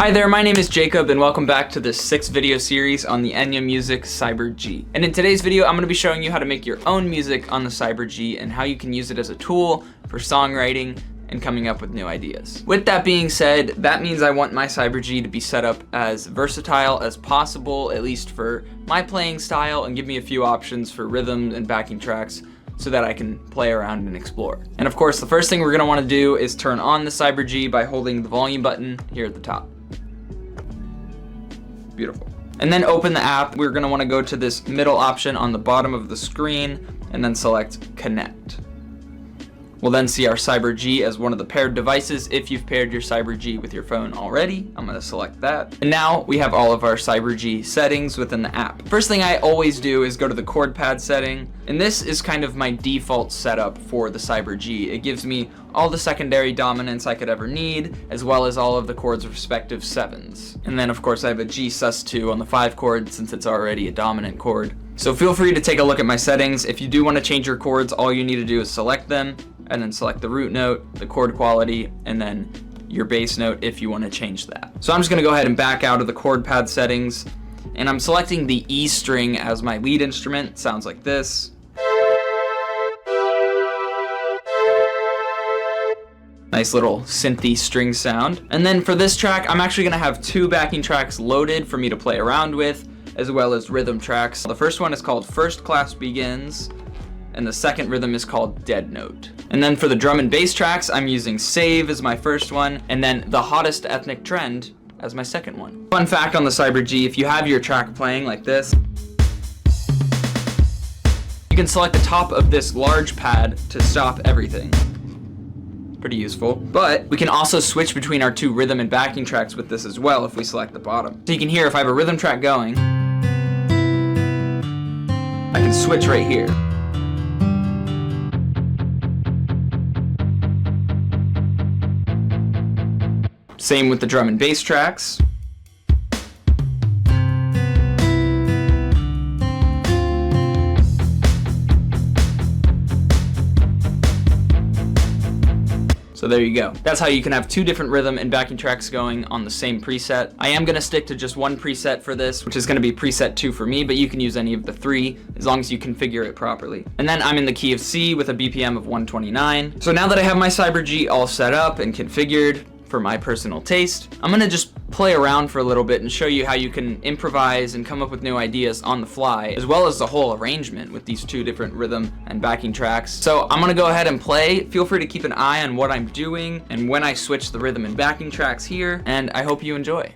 Hi there, my name is Jacob and welcome back to this 6th video series on the Enya Music Cyber G. And in today's video, I'm going to be showing you how to make your own music on the Cyber G and how you can use it as a tool for songwriting and coming up with new ideas. With that being said, that means I want my Cyber G to be set up as versatile as possible, at least for my playing style, and give me a few options for rhythm and backing tracks so that I can play around and explore. And of course, the first thing we're going to want to do is turn on the Cyber G by holding the volume button here at the top. Beautiful. And then open the app. We're going to want to go to this middle option on the bottom of the screen and then select Connect. We'll then see our Cyber G as one of the paired devices if you've paired your Cyber G with your phone already. I'm going to select that. And now we have all of our Cyber G settings within the app. First thing I always do is go to the chord pad setting. And this is kind of my default setup for the Cyber G. It gives me all the secondary dominants I could ever need, as well as all of the chords' respective 7s. And then of course I have a G sus2 on the 5 chord since it's already a dominant chord. So feel free to take a look at my settings. If you do want to change your chords, all you need to do is select them and then select the root note, the chord quality, and then your bass note if you want to change that. So I'm just going to go ahead and back out of the chord pad settings, and I'm selecting the E string as my lead instrument. It sounds like this. Nice little synthy string sound. And then for this track, I'm actually going to have 2 backing tracks loaded for me to play around with, as well as rhythm tracks. The first one is called First Class Begins, and the second rhythm is called Dead Note. And then for the drum and bass tracks, I'm using Save as my first one, and then The Hottest Ethnic Trend as my second one. Fun fact on the Cyber G, if you have your track playing like this, you can select the top of this large pad to stop everything. Pretty useful. But we can also switch between our 2 rhythm and backing tracks with this as well if we select the bottom. So you can hear if I have a rhythm track going, I can switch right here. Same with the drum and bass tracks. So there you go. That's how you can have 2 different rhythm and backing tracks going on the same preset. I am going to stick to just one preset for this, which is going to be preset 2 for me, but you can use any of the 3 as long as you configure it properly. And then I'm in the key of C with a BPM of 129. So now that I have my Cyber G all set up and configured for my personal taste, I'm going to just play around for a little bit and show you how you can improvise and come up with new ideas on the fly, as well as the whole arrangement with these 2 different rhythm and backing tracks. So I'm going to go ahead and play. Feel free to keep an eye on what I'm doing and when I switch the rhythm and backing tracks here, and I hope you enjoy.